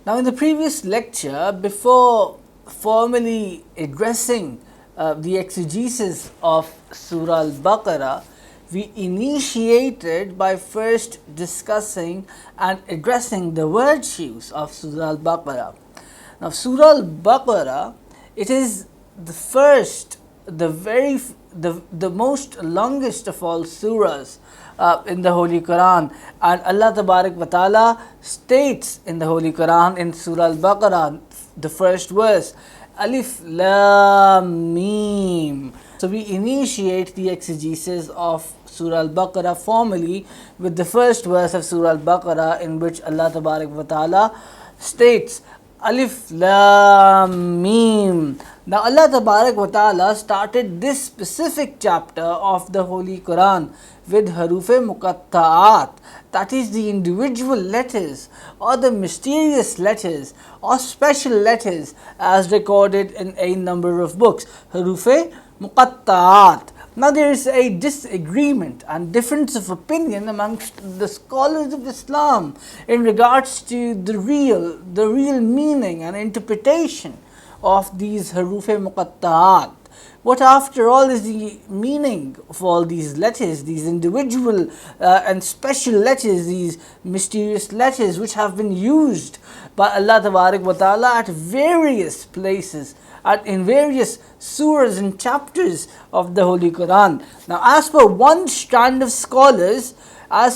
Now, in the previous lecture, before formally addressing the exegesis of Surah Al-Baqarah, we initiated by first discussing and addressing the virtues of Surah Al-Baqarah. Now, Surah Al-Baqarah, it is the first, the most longest of all surahs in the Holy Quran, and Allah Tabarak wa Ta'ala states in the Holy Quran in Surah Al-Baqarah, the first verse, Alif Lam Mim. So we initiate the exegesis of Surah Al-Baqarah formally with the first verse of Surah Al-Baqarah, in which Allah Tabarak wa Ta'ala states Alif Lam Mim. Now Allah Tabarak wa Ta'ala started this specific chapter of the Holy Quran with Haruf Muqatt'aat, that is the individual letters or the mysterious letters or special letters as recorded in a number of books. Haruf Muqatt'aat. Now there is a disagreement and difference of opinion amongst the scholars of Islam in regards to the real meaning and interpretation of these Haruf Muqatt'aat. What after all is the meaning of all these letters, these individual and special letters, these mysterious letters which have been used by Allah Tabarak wa Ta'ala at various places, in various surahs and chapters of the Holy Quran. Now, as per one strand of scholars, they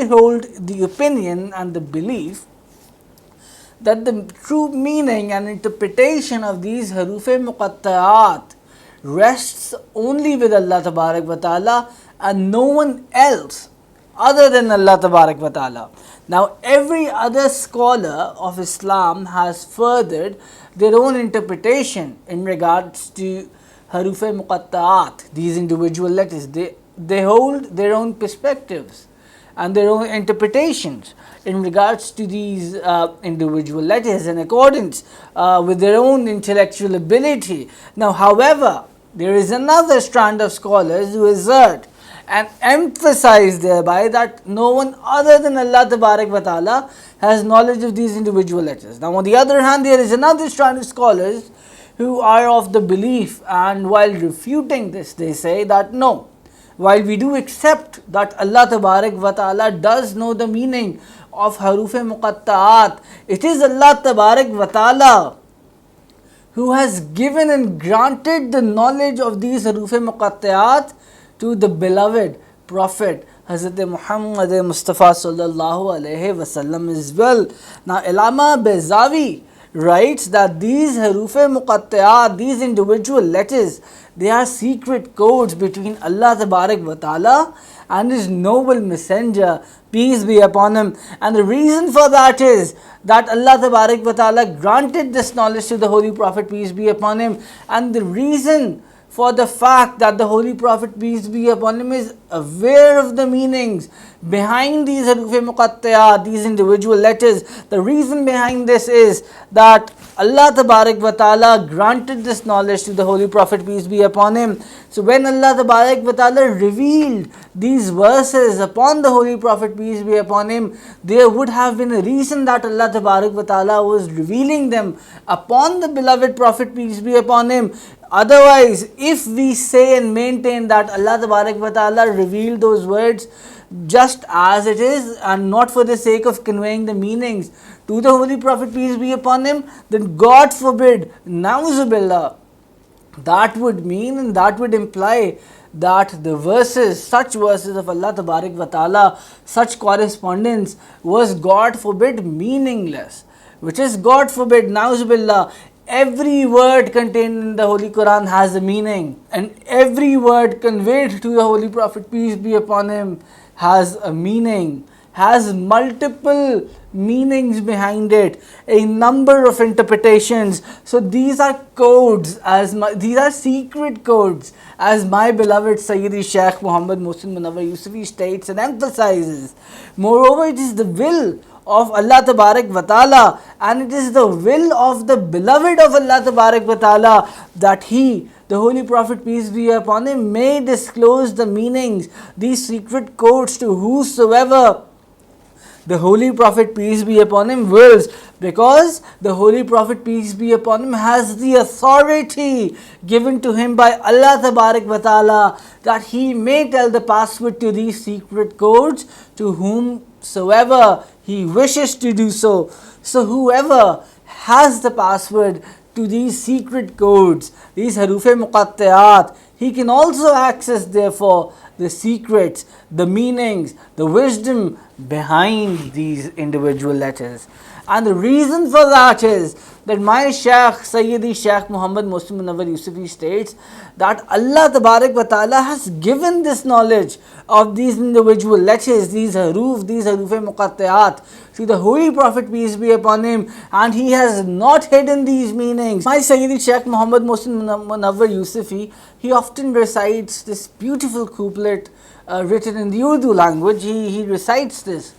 hold the opinion and the belief that the true meaning and interpretation of these Haruf Muqatta'aat rests only with Allah Tabarak wa Ta'ala and no one else other than Allah Tabarak wa Ta'ala. Now, every other scholar of Islam has furthered their own interpretation in regards to Haruf Muqatta'aat, these individual letters. They hold their own perspectives and their own interpretations in regards to these individual letters in accordance with their own intellectual ability. Now, however, there is another strand of scholars who assert and emphasize thereby that no one other than Allah Tabarak wa Ta'ala has knowledge of these individual letters. Now, on the other hand, there is another strand of scholars who are of the belief, and while refuting this, they say that no, while we do accept that Allah Tabarak wa Ta'ala does know the meaning of Haruf Muqatta'aat, it is Allah Tabarak wa Ta'ala who has given and granted the knowledge of these Haruf Muqatta'aat to the beloved Prophet Hazrat Muhammad Mustafa sallallahu alaihi wasallam as well. Now, Allama Bayzawi writes that these Haruf Muqatta'aat, these individual letters, they are secret codes between Allah Tabarak wa Ta'ala and His noble messenger, peace be upon him. And the reason for that is that Allah Tabarak wa Ta'ala granted this knowledge to the Holy Prophet, peace be upon him. And the reason for the fact that the Holy Prophet, peace be upon him, is aware of the meanings behind these Haruf Muqatta'aat, these individual letters, the reason behind this is that Allah Tabarak wa Ta'ala granted this knowledge to the Holy Prophet, peace be upon him. So when Allah Tabarak wa Ta'ala revealed these verses upon the Holy Prophet, peace be upon him, there would have been a reason that Allah Tabarak wa Ta'ala was revealing them upon the beloved Prophet, peace be upon him. Otherwise, if we say and maintain that Allah Tabarak wa Ta'ala revealed those words just as it is and not for the sake of conveying the meanings to the Holy Prophet, peace be upon him, then God forbid, na'uzubillah, that would mean and that would imply that the verses, such verses of Allah Tabarak wa Ta'ala, such correspondence was, God forbid, meaningless, which is, God forbid, na'uzubillah. Every word contained in the Holy Quran has a meaning, and every word conveyed to the Holy Prophet, peace be upon him, has a meaning, has multiple meanings behind it, a number of interpretations. So these are codes, these are secret codes, as my beloved Sayyidi Shaykh Ahmad Mohsin Mohsini states and emphasizes. Moreover, it is the will of Allah Tabarak wa Ta'ala, and it is the will of the beloved of Allah Tabarak wa Ta'ala that He, the Holy Prophet, peace be upon him, may disclose the meanings, these secret codes, to whosoever The Holy Prophet, peace be upon him, wills, because the Holy Prophet, peace be upon him, has the authority given to him by Allah Tabarak wa Ta'ala that he may tell the password to these secret codes to whomsoever he wishes to do so. So whoever has the password to these secret codes, these Haruf Muqatt'aat, he can also access therefore the secrets, the meanings, the wisdom behind these individual letters. And the reason for that is that my Shaykh Sayyidi Shaykh Muhammad Mohsin Mohsini states that Allah Tabarak wa Ta'ala has given this knowledge of these individual letters, these Haruf Muqatt'aat to the Holy Prophet, peace be upon him, and he has not hidden these meanings. My Sayyidi Shaykh Muhammad Mohsin Mohsini, he often recites this beautiful couplet written in the Urdu language. He recites this.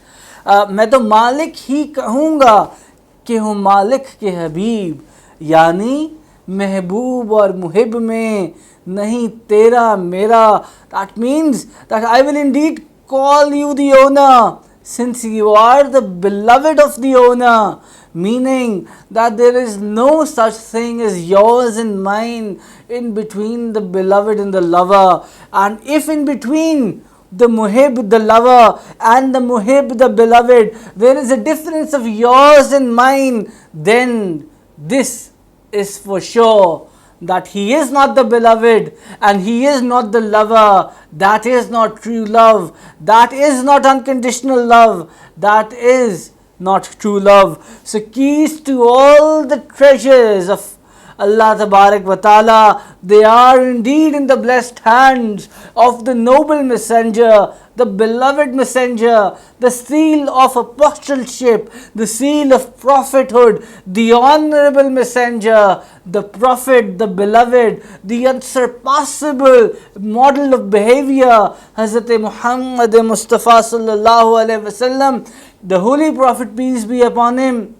मैं तो मालिक ही कहूँगा कि हूँ मालिक के हबीब, यानी महबूब और मुहिब में नहीं तेरा मेरा. That means that I will indeed call you the owner, since you are the beloved of the owner, meaning that there is no such thing as yours and mine in between the beloved and the lover. And if in between the muhib, the lover, and the muhib, the beloved, there is a difference of yours and mine, then this is for sure that he is not the beloved and he is not the lover. That is not true love. That is not unconditional love. That is not true love. So keys to all the treasures of Allah Tabarak wa Ta'ala, they are indeed in the blessed hands of the noble messenger, the beloved messenger, the seal of apostleship, the seal of prophethood, the honorable messenger, the prophet, the beloved, the unsurpassable model of behavior, Hazrat Muhammad Mustafa sallallahu alaihi wasallam, the Holy Prophet, peace be upon him.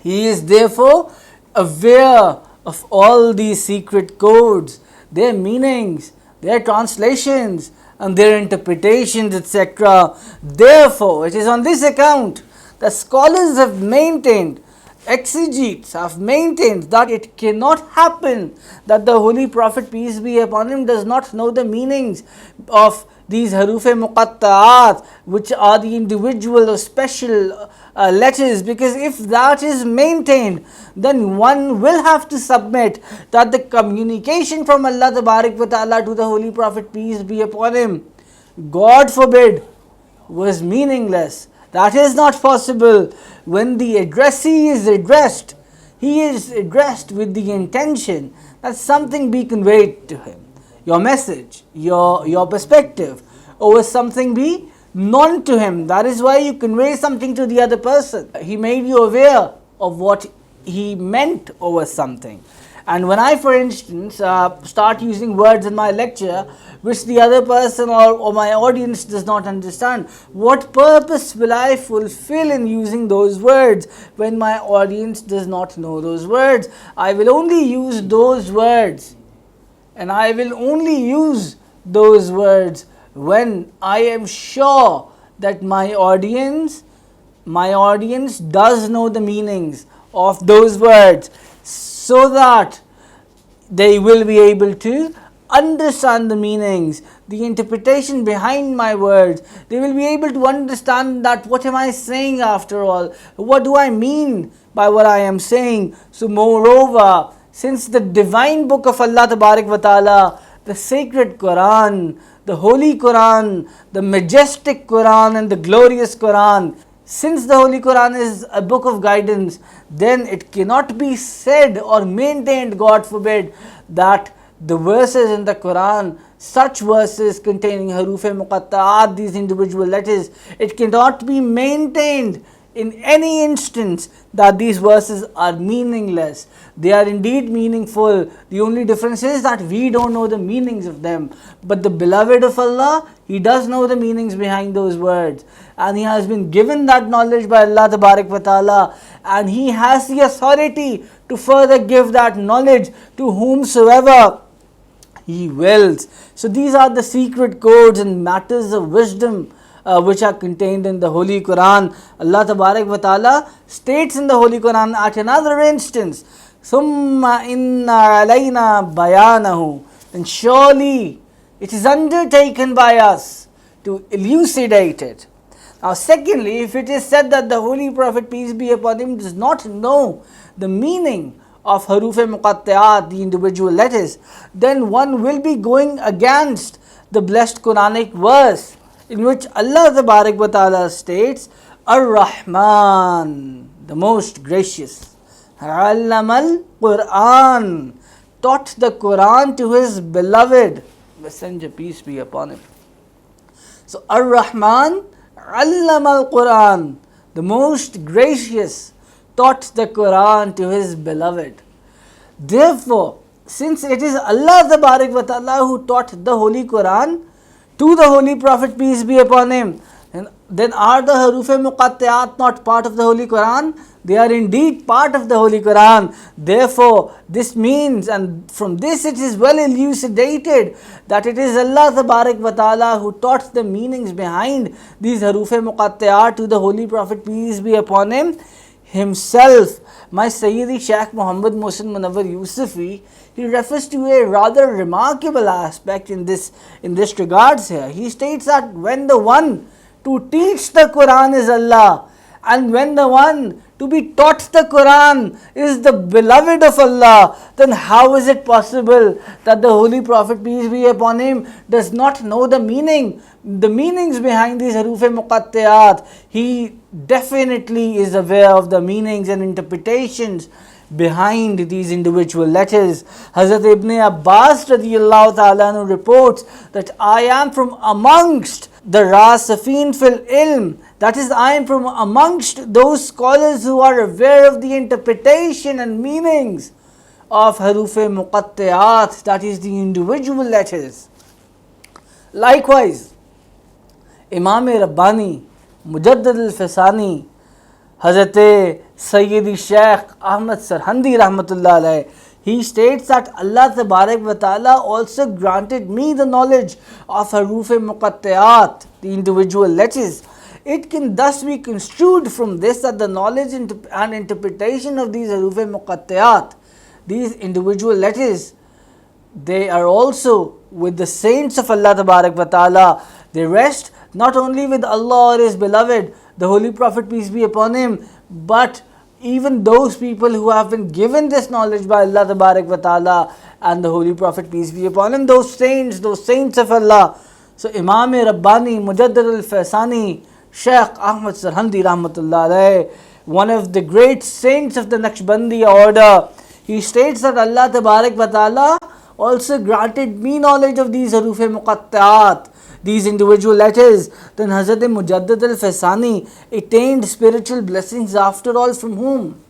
He is therefore aware of all these secret codes, their meanings, their translations, and their interpretations, etc. Therefore, it is on this account that scholars have maintained, exegetes have maintained, that it cannot happen that the Holy Prophet, peace be upon him, does not know the meanings of these Haruf Muqatt'aat, which are the individual or special letters, because if that is maintained, then one will have to submit that the communication from Allah Tabarak wa Ta'ala to the Holy Prophet, peace be upon him, God forbid, was meaningless. That is not possible. When the addressee is addressed, he is addressed with the intention that something be conveyed to him. Your message, your perspective over something be known to him. That is why you convey something to the other person. He made you aware of what he meant over something. And when I, for instance, start using words in my lecture which the other person or my audience does not understand, what purpose will I fulfill in using those words when my audience does not know those words? I will only use those words, and I will only use those words when I am sure that my audience does know the meanings of those words, so that they will be able to understand the meanings, the interpretation behind my words. They will be able to understand that what am I saying after all? What do I mean by what I am saying? So moreover, since the divine book of Allah Tabarak wa Ta'ala, the sacred Quran, the holy Quran, the majestic Quran and the glorious Quran, since the Holy Quran is a book of guidance, then it cannot be said or maintained, God forbid, that the verses in the Quran, such verses containing Haruf Muqatt'aat, these individual letters, it cannot be maintained in any instance that these verses are meaningless. They are indeed meaningful. The only difference is that we don't know the meanings of them. But the beloved of Allah, he does know the meanings behind those words. And he has been given that knowledge by Allah Tabarak wa Ta'ala. And he has the authority to further give that knowledge to whomsoever he wills. So these are the secret codes and matters of wisdom which are contained in the Holy Quran. Allah Tabarak wa Ta'ala states in the Holy Quran at another instance, Summa inna alayna bayanahu, and surely it is undertaken by us to elucidate it. Now secondly, if it is said that the Holy Prophet, peace be upon him, does not know the meaning of Haruf-e-Muqatta'at, the individual letters, then one will be going against the blessed Quranic verse in which Allah Tabarak wa Ta'ala states, Ar-Rahman, the most gracious, Allamal Qur'an, taught the Quran to his beloved Messenger, peace be upon him. So Ar-Rahman, Allamal Quran, the most gracious, taught the Quran to his beloved. Therefore, since it is Allah Tabarak wa Ta'ala who taught the Holy Quran to the Holy Prophet, peace be upon him, then are the Haruf-e-Muqatta'at not part of the Holy Quran? They are indeed part of the Holy Quran. Therefore, this means, and from this it is well elucidated, that it is Allah Tabarak wa Ta'ala who taught the meanings behind these Haruf-e-Muqatta'at to the Holy Prophet, peace be upon him, himself. My Sayyidi Shaykh Ahmad Mohsin Mohsini, he refers to a rather remarkable aspect in this regards here. He states that when the one to teach the Quran is Allah, and when the one to be taught the Quran is the beloved of Allah, then how is it possible that the Holy Prophet, peace be upon him, does not know the meanings behind these Haruf-e-Muqatta'at? He definitely is aware of the meanings and interpretations behind these individual letters. Hazrat Ibn Abbas radiyallahu ta'ala reports that I am from amongst the Rasifin fil ilm, that is, I am from amongst those scholars who are aware of the interpretation and meanings of Haruf-e-Muqatta'at, that is, the individual letters. Likewise, Imam Rabbani, Mujaddid al-Fasani, Hazrat Sayyidi Shaykh Ahmad Sarhandi rahmatullah alayh, he states that Allah Tabarak wa Ta'ala also granted me the knowledge of Haruf-e-Muqatta'at, the individual letters. It can thus be construed from this that the knowledge and interpretation of these Haruf-e-Muqatta'at, these individual letters, they are also with the saints of Allah Tabarak wa Ta'ala. They rest not only with Allah or His beloved, the Holy Prophet, peace be upon him, but even those people who have been given this knowledge by Allah Tabarak wa Ta'ala and the Holy Prophet, peace be upon him, those saints of Allah. So Imam Rabbani, Mujaddid al-Fasani, Shaykh Ahmad Sarhandi rahmatullah alayh, one of the great saints of the Naqshbandiya order, he states that Allah Tabarak wa Ta'ala also granted me knowledge of these Haruf-e-Muqatta'at, these individual letters. Then Hazrat Mujaddid al-Fasani attained spiritual blessings after all, from whom?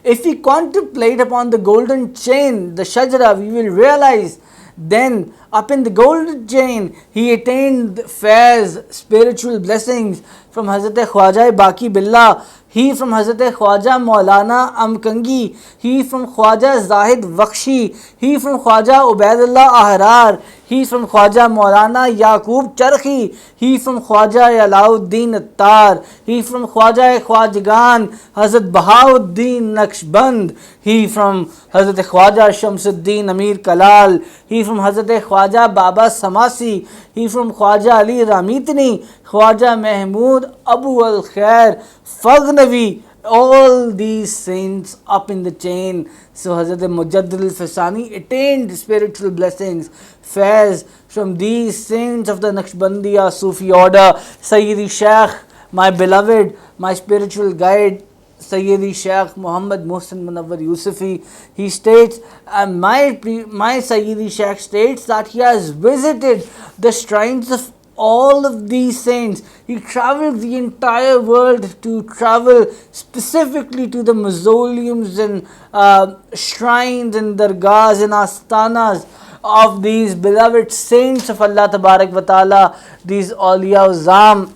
If we contemplate upon the golden chain, the Shajara, we will realize then up in the golden chain he attained fairs, spiritual blessings from Hazrat Khwaja Baqi Billah, he from Hazrat Khwaja Maulana Amkangi, he from Khwaja Zahid Bakshi, he from Khwaja Ubaidullah Ahrar, he from Khwaja Maulana Yaqub Charkhi, he from Khwaja Alauddin Attar, he from Khwaja Khwajagan Hazrat Bahauddin Naqshband, he from Hazrat Khwaja Shamsuddin Amir Kalal, he from Hazrat Khwaja Baba Samasi, he from Khwaja Ali Ramitni, Khwaja Mahmud Abu al Khair Faghnavi, all these saints up in the chain. So Hazrat Mujaddid al-Fasani attained spiritual blessings, fairs from these saints of the Naqshbandiya Sufi order. Sayyidi Shaykh, my beloved, my spiritual guide, Sayyidi Shaykh Ahmad Mohsin Mohsini, he states, my Sayyidi Shaykh states that he has visited the shrines of all of these saints. He traveled the entire world to travel specifically to the mausoleums and shrines and dargahs and astanas of these beloved saints of Allah Tabarak wa Ta'ala, these Awliyaa Allah.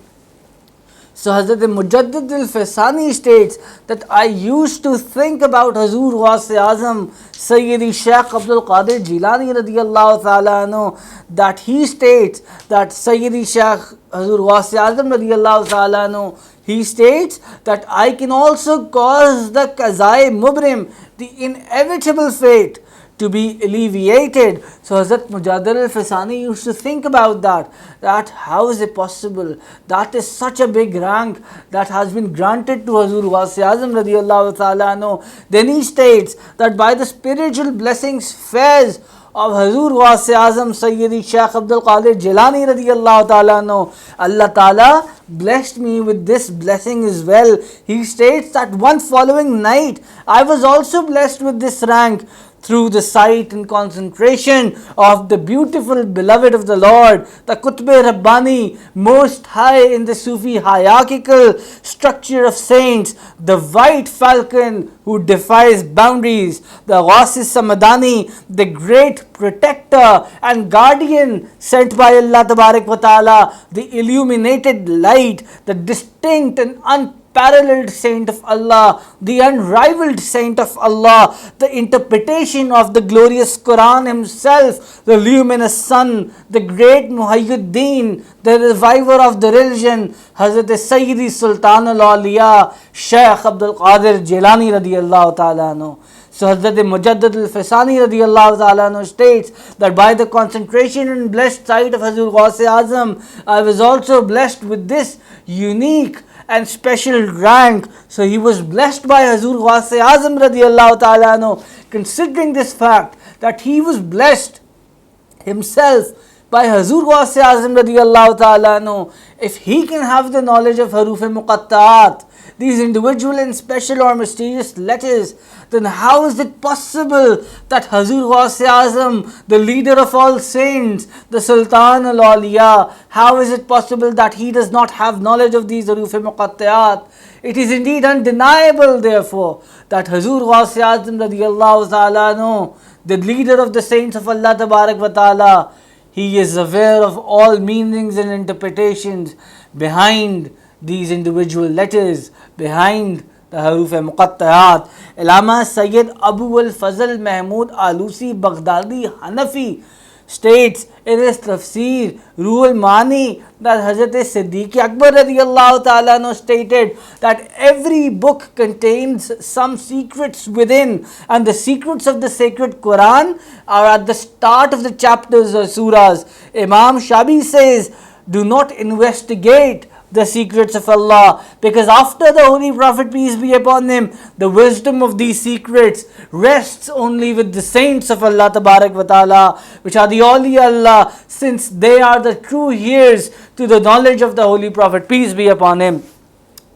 So Hazrat Mujaddid al-Faisani states that I used to think about Hazur Ghaus-e Azam Sayyidi Shaykh Abdul Qadir Jilani radiyallahu ta'ala anhu, that he states that Sayyidi Shaykh Hazur Ghaus-e Azam radiyallahu ta'ala anhu, he states that I can also cause the Qazai Mubrim, the inevitable fate, to be alleviated. So Hazrat Mujaddid al-Faisani used to think about that how is it possible? That is such a big rank that has been granted to Hazur Ghaus-e Azam radiyallahu ta'ala anhu. Then he states that by the spiritual blessings, fairs of Hazur Ghaus-e Azam Sayyidi Shaykh Abdul Qadir Jilani radiyallahu ta'ala anhu, Allah ta'ala blessed me with this blessing as well. He states that one following night I was also blessed with this rank through the sight and concentration of the beautiful beloved of the Lord, the Qutb-e Rabbani, most high in the Sufi hierarchical structure of saints, the white falcon who defies boundaries, the Ghaus-e Samadani, the great protector and guardian sent by Allah Tabarak wa Ta'ala, the illuminated light, the distinct and unparalleled saint of Allah, the unrivaled saint of Allah, the interpretation of the glorious Quran himself, the luminous sun, the great Muhayyiddin, the reviver of the religion, Hazrat Sayyidi Sultan al-Awliyaa, Shaykh Abdul Qadir Jilani radiyallahu ta'ala anhu. So Hazrat Mujaddid al-Faisani radiyallahu ta'ala anhu states that by the concentration and blessed sight of Hazur Ghaus-e Azam, I was also blessed with this unique and special rank. So he was blessed by Hazur Ghaus-e Azam radiyallahu ta'ala anhu. Considering this fact that he was blessed himself by Hazur Ghaus-e Azam radiyallahu ta'ala anhu, if he can have the knowledge of Haruf-e Muqatt'aat, these individual and special or mysterious letters, then how is it possible that Hazur Ghaus-e Azam, the leader of all saints, the Sultan al-Awliyaa, how is it possible that he does not have knowledge of these Haruf-e Muqatt'aat? It is indeed undeniable, therefore, that Hazur Ghaus-e Azam radiyallahu ta'ala anhu, the leader of the saints of Allah Tabarak wa Ta'ala, he is aware of all meanings and interpretations behind these individual letters, behind the Haruf-e Muqatt'aat. Allama Sayyid Abu al-Fazl Mahmud Alusi Baghdadi Hanafi states in his TAFSÍR Ruhul Mani that Hazrat Siddiq Akbar radiyallahu ta'ala anhu stated that every book contains some secrets within, and the secrets of the sacred Quran are at the start of the chapters or surahs. Imam Shabi says, do not investigate the secrets of Allah, because after the Holy Prophet, peace be upon him, the wisdom of these secrets rests only with the saints of Allah Tabarak wa Ta'ala, which are the Awliyaa Allah, since they are the true heirs to the knowledge of the Holy Prophet, peace be upon him.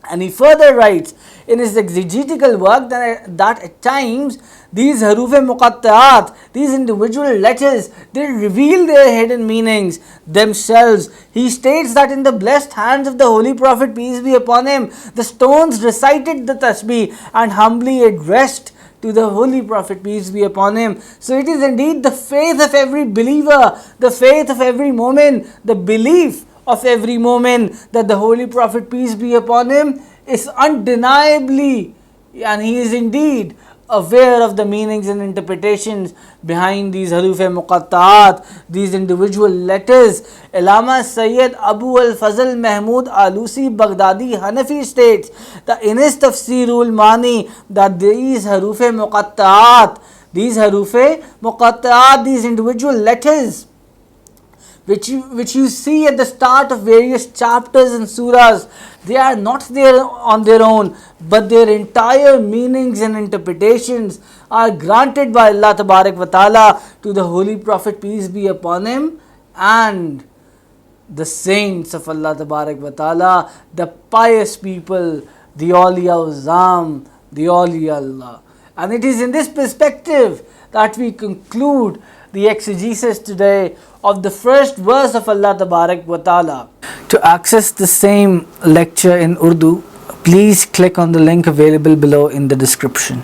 And he further writes in his exegetical work that at times these Haruf-e Muqatt'aat, these individual letters, they reveal their hidden meanings themselves. He states that in the blessed hands of the Holy Prophet, peace be upon him, the stones recited the tasbih and humbly addressed to the Holy Prophet, peace be upon him. So it is indeed the faith of every believer, the faith of every moment, the belief of every moment that the Holy Prophet, peace be upon him, is undeniably, and he is indeed aware of the meanings and interpretations behind these Haruf-e Muqatt'aat, these individual letters. Allama Sayyid Abu al-Fazl Mahmud Alusi Baghdadi Hanafi states that in his Tafsirul Mani that these Haruf-e Muqatt'aat, these individual letters which you see at the start of various chapters and surahs, they are not there on their own, but their entire meanings and interpretations are granted by Allah Tabarak wa Ta'ala to the Holy Prophet, peace be upon him, and the saints of Allah Tabarak wa Ta'ala, the pious people, the Awliyaa Azam, the Awliyaa Allah. And it is in this perspective that we conclude the exegesis today of the first verse of Allah Tabarak wa Ta'ala. To access the same lecture in Urdu, please click on the link available below in the description.